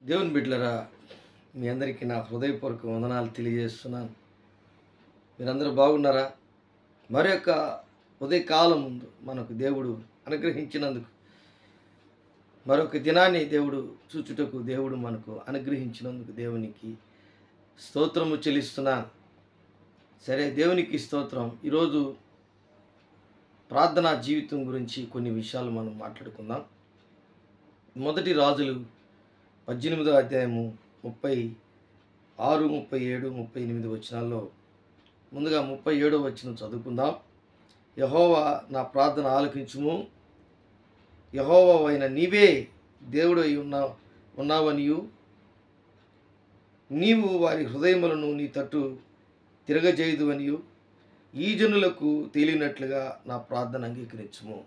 దేవుని బిడ్డలారా, మీ అందరికీ నా హృదయపూర్వక వందనాలు తెలియజేస్తున్నాను. మీరందరూ బాగున్నారా? మరి యొక్క ఉదయకాలం ముందు మనకు దేవుడు అనుగ్రహించినందుకు, మరొక దినాన్ని దేవుడు చూచుటకు దేవుడు మనకు అనుగ్రహించినందుకు దేవునికి స్తోత్రము చెల్లిస్తున్నాను. సరే, దేవునికి స్తోత్రం. ఈరోజు ప్రార్థనా జీవితం గురించి కొన్ని విషయాలు మనం మాట్లాడుకుందాం. మొదటి రాజులు 18వ అధ్యాయము 36, 37, 38 వచనాల్లో ముందుగా 37వ వచనం చదువుకుందాం. యెహోవా నా ప్రార్థన ఆలకించుము, యెహోవావైన నీవే దేవుడై ఉన్నావనియు, నీవు వారి హృదయములను నీ తట్టు తిరగజేయుదువనియు ఈ జనులకు తెలియనట్లుగా నా ప్రార్థన అంగీకరించుము.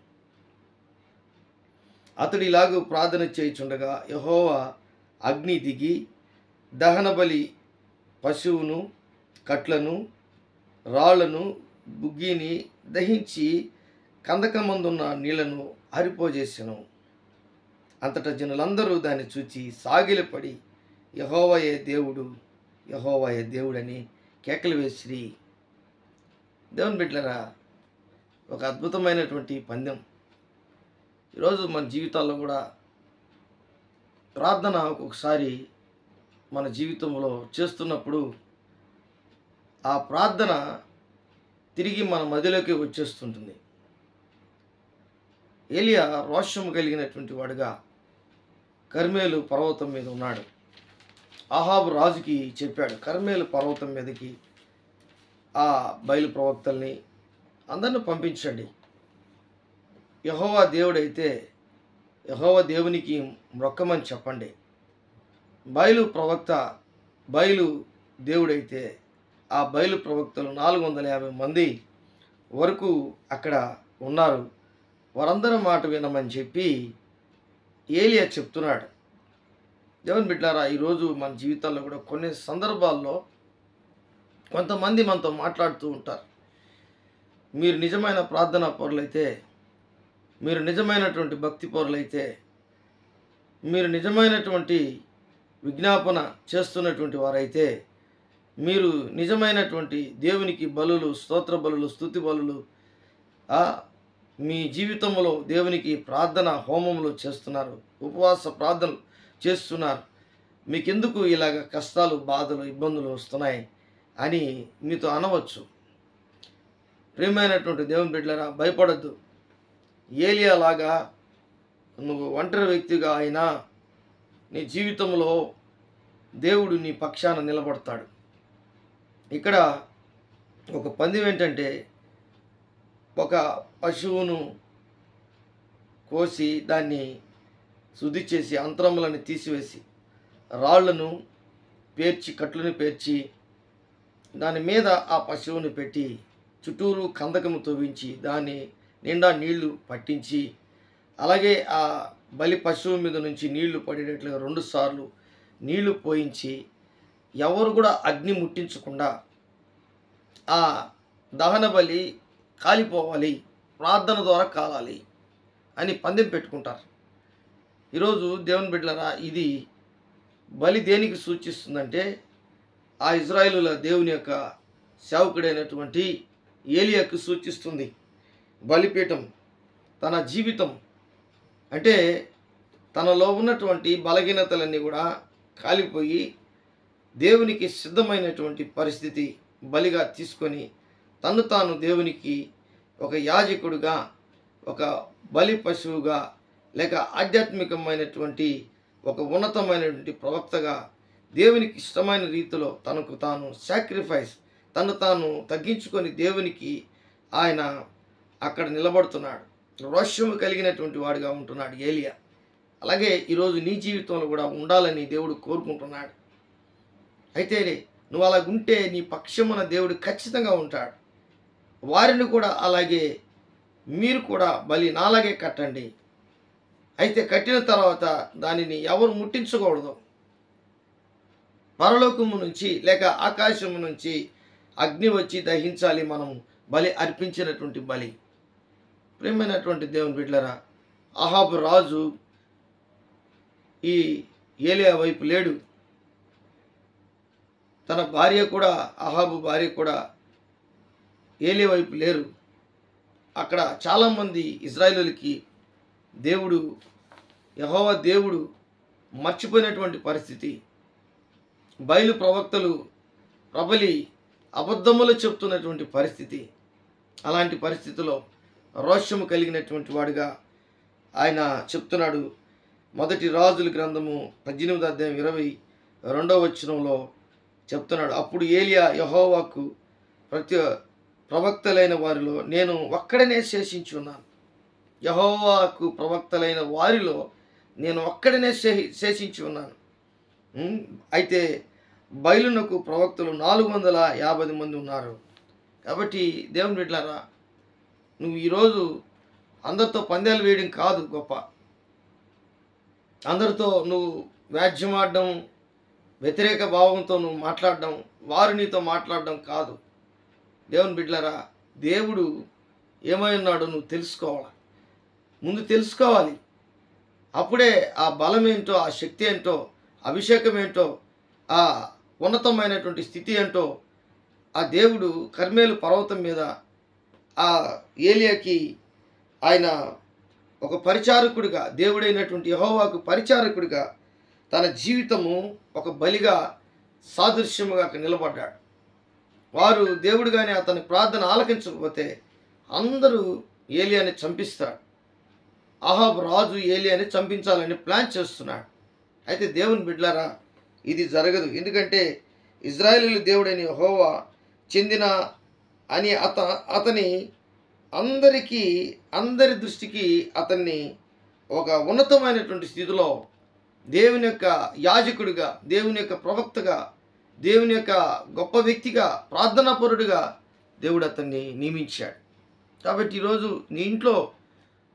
అతడు ఇలాగూ ప్రార్థన చేయుచుండగా యెహోవా అగ్ని దిగి దహన బలి పశువును, కట్లను, రాళ్లను, బుగ్గిని దహించి కందకమందున్న నీళ్లను ఆరిపోజేసెను. అంతటా జనులందరూ దాన్ని చూచి సాగిలపడి యెహోవాయే దేవుడు, యెహోవాయే దేవుడని కేకలు వేసిరి. దేవుని బిడ్డలారా, ఒక అద్భుతమైనటువంటి పందెం. ఈరోజు మన జీవితాల్లో కూడా ప్రార్థన ఒక్కొక్కసారి మన జీవితంలో చేస్తున్నప్పుడు ఆ ప్రార్థన తిరిగి మన మదిలోకి వచ్చేస్తుంటుంది. ఏలియా రోషము కలిగినటువంటి వాడుగా కర్మేలు పర్వతం మీద ఉన్నాడు. అహాబు రాజుకి చెప్పాడు, కర్మేలు పర్వతం మీదకి ఆ బయలు ప్రవక్తల్ని అందరిని పంపించండి. యెహోవా దేవుడైతే యెహోవా దేవునికి మొక్కమని చెప్పండి. బయలు దేవుడైతే ఆ బయలు ప్రవక్తలు 450 మంది వరకు అక్కడ ఉన్నారు, వారందరి మాట వినమని చెప్పి ఏలియా చెప్తున్నాడు. దేవుని బిడ్డలారా, ఈరోజు మన జీవితాల్లో కూడా కొన్ని సందర్భాల్లో కొంతమంది మనతో మాట్లాడుతూ ఉంటారు. మీరు నిజమైన ప్రార్థనా పరులైతే, మీరు నిజమైనటువంటి భక్తి పరులైతే, మీరు నిజమైనటువంటి విజ్ఞాపన చేస్తున్నటువంటి వారైతే, మీరు నిజమైనటువంటి దేవునికి బలులు, స్తోత్ర బలులు, స్తుతి బలులు, మీ జీవితంలో దేవునికి ప్రార్థన హోమములు చేస్తున్నారు, ఉపవాస ప్రార్థనలు చేస్తున్నారు, మీకెందుకు ఇలాగ కష్టాలు, బాధలు, ఇబ్బందులు వస్తున్నాయి అని మీతో అనవచ్చు. ప్రియమైనటువంటి దేవుని బిడ్డలారా, భయపడద్దు. ఏలియా లాగా నువ్వు ఒంటరి వ్యక్తిగా అయినా నీ జీవితంలో దేవుడు నీ పక్షాన నిలబడతాడు. ఇక్కడ ఒక పందెం ఏంటంటే, ఒక పశువును కోసి దాన్ని శుద్ధి చేసి అంతరములను తీసివేసి రాళ్లను పేర్చి, కట్లను పేర్చి దాని మీద ఆ పశువుని పెట్టి చుట్టూరు కందకము తవ్వించి దాని నిండా నీళ్లు పట్టించి, అలాగే ఆ బలి పశువు మీద నుంచి నీళ్లు పడేటట్లుగా 2 సార్లు నీళ్లు పోయించి, ఎవరు కూడా అగ్ని ముట్టించకుండా ఆ దహన బలి కాలిపోవాలి, ప్రార్థన ద్వారా కాలాలి అని పందెం పెట్టుకుంటారు. ఈరోజు దేవుని బిడ్డలారా, ఇది బలి దేనికి సూచిస్తుందంటే, ఆ ఇజ్రాయేలుల దేవుని యొక్క సేవకుడైనటువంటి ఏలియాకు సూచిస్తుంది. బలిపీఠం తన జీవితం అంటే తనలో ఉన్నటువంటి బలహీనతలన్నీ కూడా కాలిపోయి దేవునికి సిద్ధమైనటువంటి పరిస్థితి బలిగా తీసుకొని తను తాను దేవునికి ఒక యాజకుడుగా, ఒక బలి పశువుగా, లేక ఆధ్యాత్మికమైనటువంటి ఒక ఉన్నతమైనటువంటి ప్రవక్తగా దేవునికి ఇష్టమైన రీతిలో తనకు తాను సాక్రిఫైస్, తను తాను తగ్గించుకొని దేవునికి ఆయన అక్కడ నిలబడుతున్నాడు. రోషము కలిగినటువంటి వాడిగా ఉంటున్నాడు ఏలియా. అలాగే ఈరోజు నీ జీవితంలో కూడా ఉండాలని దేవుడు కోరుకుంటున్నాడు. అయితే నువ్వు అలాగుంటే నీ పక్షమున దేవుడు ఖచ్చితంగా ఉంటాడు. వారిని కూడా అలాగే మీరు కూడా బలి నాలాగే కట్టండి. అయితే కట్టిన తర్వాత దానిని ఎవరు ముట్టించకూడదు. పరలోకము నుంచి లేక ఆకాశము నుంచి అగ్ని వచ్చి దహించాలి మనం బలి అర్పించినటువంటి బలి. ప్రియమైనటువంటి దేవుని బిడ్డలారా, అహాబు రాజు ఈ ఏలియా వైపు లేడు. తన భార్య కూడా, అహాబు భార్య కూడా ఏలియా వైపు లేరు. అక్కడ చాలామంది ఇశ్రాయేలీయులకి దేవుడు, యెహోవా దేవుడు మర్చిపోయినటువంటి పరిస్థితి. బయలు ప్రవక్తలు ప్రబలి అబద్ధములు చెప్తున్నటువంటి పరిస్థితి. అలాంటి పరిస్థితిలో రోషము కలిగినటువంటి వాడుగా ఆయన చెప్తున్నాడు. మొదటి రాజుల గ్రంథము 18వ అధ్యాయం 22వ వచనంలో చెప్తున్నాడు, అప్పుడు ఏలియా యెహోవాకు ప్రవక్తలైన వారిలో నేను ఒక్కడనే శేషించి ఉన్నాను. యెహోవాకు ప్రవక్తలైన వారిలో నేను ఒక్కడనే శేషించి ఉన్నాను. అయితే బయలునకు ప్రవక్తలు 450 మంది ఉన్నారు. కాబట్టి దేవుని బిడ్డలారా, నువ్వు ఈరోజు అందరితో పందాలు వేయడం కాదు గొప్ప. అందరితో నువ్వు వ్యాజ్యమాడడం, వ్యతిరేక భావంతో నువ్వు మాట్లాడడం, వారు నీతో మాట్లాడడం కాదు. దేవుని బిడ్డలారా, దేవుడు ఏమై ఉన్నాడో నువ్వు తెలుసుకోవాలి. ముందు తెలుసుకోవాలి. అప్పుడే ఆ బలం ఏంటో, ఆ శక్తి ఏంటో, అభిషేకం ఏంటో, ఆ ఉన్నతమైనటువంటి స్థితి ఏంటో ఆ దేవుడు కర్మేలు పర్వతం మీద ఆ ఏలియాకి ఆయన ఒక పరిచారకుడిగా, దేవుడైనటువంటి యెహోవాకు పరిచారకుడిగా తన జీవితము ఒక బలిగా సాదృశ్యముగా అక్కడ నిలబడ్డాడు. వారు దేవుడు కానీ అతని ప్రార్థన ఆలకించకపోతే అందరూ ఏలియాని చంపిస్తాడు. అహాబు రాజు ఏలియాని చంపించాలని ప్లాన్ చేస్తున్నాడు. అయితే దేవుని బిడ్డలారా, ఇది జరగదు. ఎందుకంటే ఇశ్రాయేలీయుల దేవుడైన యెహోవా చెందిన అని అతని అందరి దృష్టికి అతన్ని ఒక ఉన్నతమైనటువంటి స్థితిలో దేవుని యొక్క యాజకుడిగా, దేవుని యొక్క ప్రవక్తగా, దేవుని యొక్క గొప్ప వ్యక్తిగా, ప్రార్థనాపరుడిగా దేవుడు అతన్ని నియమించాడు. కాబట్టి ఈరోజు నీ ఇంట్లో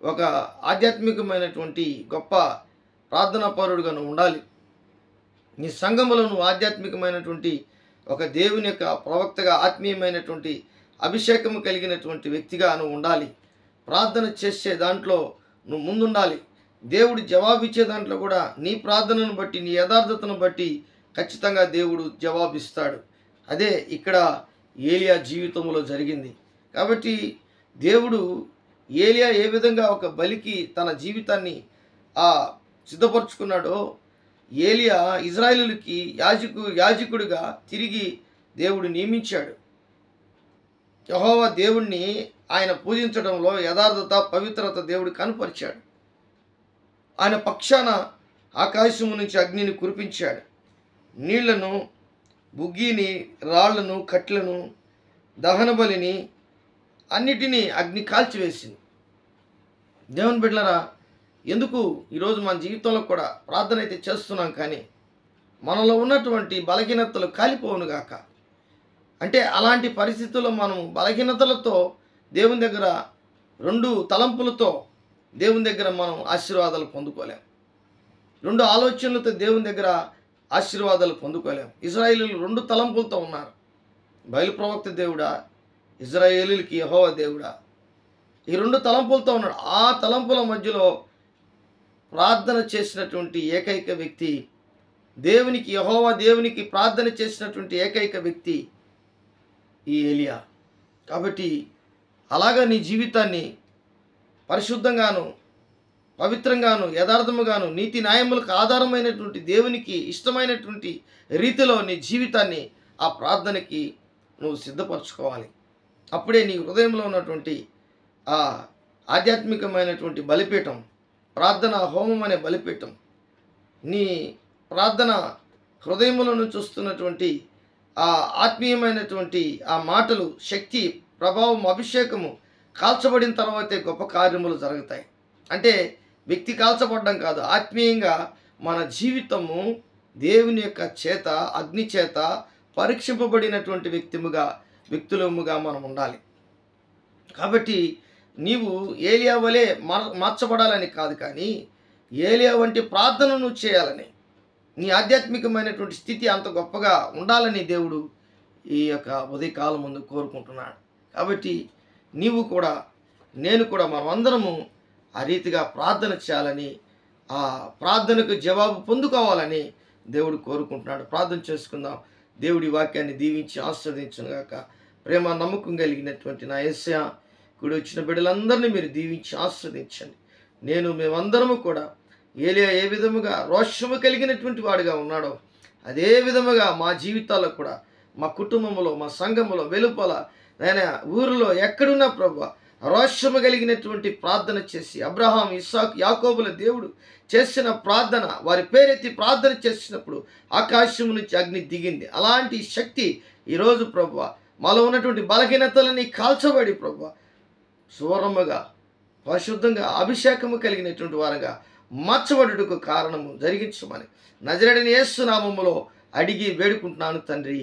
ఒక ఆధ్యాత్మికమైనటువంటి గొప్ప ప్రార్థనాపరుడుగా నువ్వు ఉండాలి. నీ సంఘములో నువ్వు ఆధ్యాత్మికమైనటువంటి ఒక దేవుని యొక్క ప్రవక్తగా, ఆత్మీయమైనటువంటి అభిషేకము కలిగినటువంటి వ్యక్తిగా నువ్వు ఉండాలి. ప్రార్థన చేసే దాంట్లో నువ్వు ముందుండాలి. దేవుడు జవాబిచ్చే దాంట్లో కూడా నీ ప్రార్థనను బట్టి, నీ యథార్థతను బట్టి ఖచ్చితంగా దేవుడు జవాబిస్తాడు. అదే ఇక్కడ ఏలియా జీవితంలో జరిగింది. కాబట్టి దేవుడు ఏలియా ఏ విధంగా ఒక బలికి తన జీవితాన్ని సిద్ధపరచుకున్నాడో, ఏలియా ఇశ్రాయేలీయులకి యాజకుడిగా తిరిగి దేవుడు నియమించాడు. యెహోవా దేవుణ్ణి ఆయన పూజించడంలో యథార్థత, పవిత్రత దేవుడు కనుపరిచాడు. ఆయన పక్షాన ఆకాశము నుంచి అగ్నిని కురిపించాడు. నీళ్లను, బుగ్గిని, రాళ్లను, కట్లను, దహన బలిని అన్నిటినీ అగ్ని కాల్చివేసింది. దేవుని బిడ్డలారా, ఎందుకు ఈరోజు మన జీవితంలో కూడా ప్రార్థన అయితే చేస్తున్నాం, కానీ మనలో ఉన్నటువంటి బలహీనతలు కాలిపోవునుగాక. అంటే అలాంటి పరిస్థితుల్లో మనం బలహీనతలతో దేవుని దగ్గర 2 తలంపులతో దేవుని దగ్గర మనం ఆశీర్వాదాలు పొందుకోలేం. 2 ఆలోచనలతో దేవుని దగ్గర ఆశీర్వాదాలు పొందుకోలేం. ఇశ్రాయేలీయులు 2 తలంపులతో ఉన్నారు. బయలు ప్రవక్త దేవుడా, ఇశ్రాయేలీయులకి యెహోవా దేవుడా, ఈ 2 తలంపులతో ఉన్నాడు. ఆ తలంపుల మధ్యలో ప్రార్థన చేసినటువంటి ఏకైక వ్యక్తి, దేవునికి, యెహోవా దేవునికి ప్రార్థన చేసినటువంటి ఏకైక వ్యక్తి ఈ ఏలియా. కాబట్టి అలాగా నీ జీవితాన్ని పరిశుద్ధంగాను, పవిత్రంగాను, యథార్థముగాను, నీతి న్యాయములకు ఆధారమైనటువంటి దేవునికి ఇష్టమైనటువంటి రీతిలో నీ జీవితాన్ని ఆ ప్రార్థనకి నువ్వు సిద్ధపరచుకోవాలి. అప్పుడే నీ హృదయంలో ఉన్నటువంటి ఆ ఆధ్యాత్మికమైనటువంటి బలిపీఠం, ప్రార్థన హోమం అనే బలిపీఠం, నీ ప్రార్థన హృదయంలో నుంచి వస్తున్నటువంటి ఆ ఆత్మీయమైనటువంటి ఆ మాటలు, శక్తి, ప్రభావం, అభిషేకము కాల్చబడిన తర్వాతే గొప్ప కార్యములు జరుగుతాయి. అంటే వ్యక్తి కాల్చబడడం కాదు, ఆత్మీయంగా మన జీవితము దేవుని యొక్క చేత, అగ్ని చేత పరీక్షింపబడినటువంటి వ్యక్తులముగా మనం ఉండాలి. కాబట్టి నీవు ఏలియా వలె మార్చబడాలని కాదు, కానీ ఏలియా వంటి ప్రార్థన నువ్వు చేయాలని, నీ ఆధ్యాత్మికమైనటువంటి స్థితి అంత గొప్పగా ఉండాలని దేవుడు ఈ యొక్క ఉదయకాలం ముందు కోరుకుంటున్నాడు. కాబట్టి నీవు కూడా, నేను కూడా, మనమందరము ఆ రీతిగా ప్రార్థన చేయాలని ఆ ప్రార్థనకు జవాబు పొందుకోవాలని దేవుడు కోరుకుంటున్నాడు. ప్రార్థన చేసుకుందాం. దేవుడి వాక్యాన్ని దీవించి ఆస్వాదించును గాక. ప్రేమ నమ్మకం కలిగినటువంటి నా యేసయ్య, కూడి వచ్చిన బిడ్డలందరినీ మీరు దీవించి ఆస్వాదించండి. మేమందరము కూడా ఏలియా ఏ విధముగా రోషము కలిగినటువంటి వాడిగా ఉన్నాడో అదే విధముగా మా జీవితాల్లో కూడా, మా కుటుంబంలో, మా సంఘములో, వెలుపల, ఆయన ఊరిలో ఎక్కడున్నా ప్రభువా, రోషము కలిగినటువంటి ప్రార్థన చేసి అబ్రహాం, ఇస్సాకు, యాకోబుల దేవుడు చేసిన ప్రార్థన, వారి పేరెత్తి ప్రార్థన చేసినప్పుడు ఆకాశం నుంచి అగ్ని దిగింది. అలాంటి శక్తి ఈరోజు ప్రభువా మాలో ఉన్నటువంటి బలహీనతలని కాల్చబడి ప్రభువా సువర్ణముగా, పరిశుద్ధంగా, అభిషేకము కలిగినటువంటి వారుగా మార్చబడుటకు కారణము జరిగించమని నజరేయుడైన యేసు నామములో అడిగి వేడుకుంటున్నాను తండ్రి.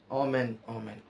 Amen, amen.